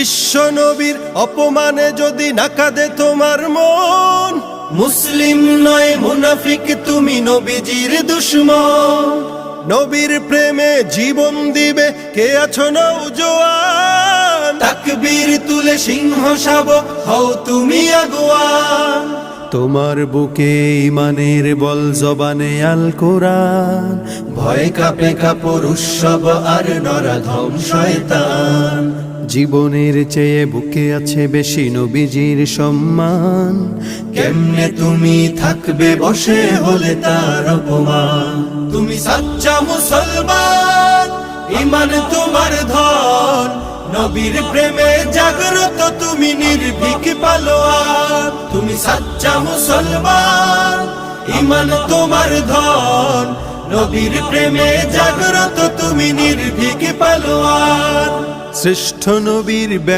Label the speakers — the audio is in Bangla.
Speaker 1: বিশ্ব নবীর অপমানে যদি না কাঁদে তোমার মন, মুসলিম নয় মুনাফিক তুমি নবীজির দুশমন। নবীর প্রেমে জীবন দিবে কে আছো নওজোয়ান, তাকবীর তুলে সিংহ শাবক হও তুমি আগুয়ান। তোমার বুকে ইমানের বল জবানে আল কোরআন, ভয় কাঁপে কাপড় উৎসব আর নরাধম শয়তান। জীবনের চেয়ে বুকে আছে বেশি নবীজির সম্মান, কেমনে তুমি থাকবে বসে হলে তার অপমান। তুমি সাচ্চা মুসলমান, ইমান তোমার ধন, নবীর প্রেমে জাগ্রত তুমি নির্ভীক পালোয়ান। তুমি সাচ্চা মুসলমান, ইমান তোমার ধন, নবীর প্রেমে জাগ্রত তুমি নির্ভীক পালোয়ান। শ্রেষ্ঠ নবীর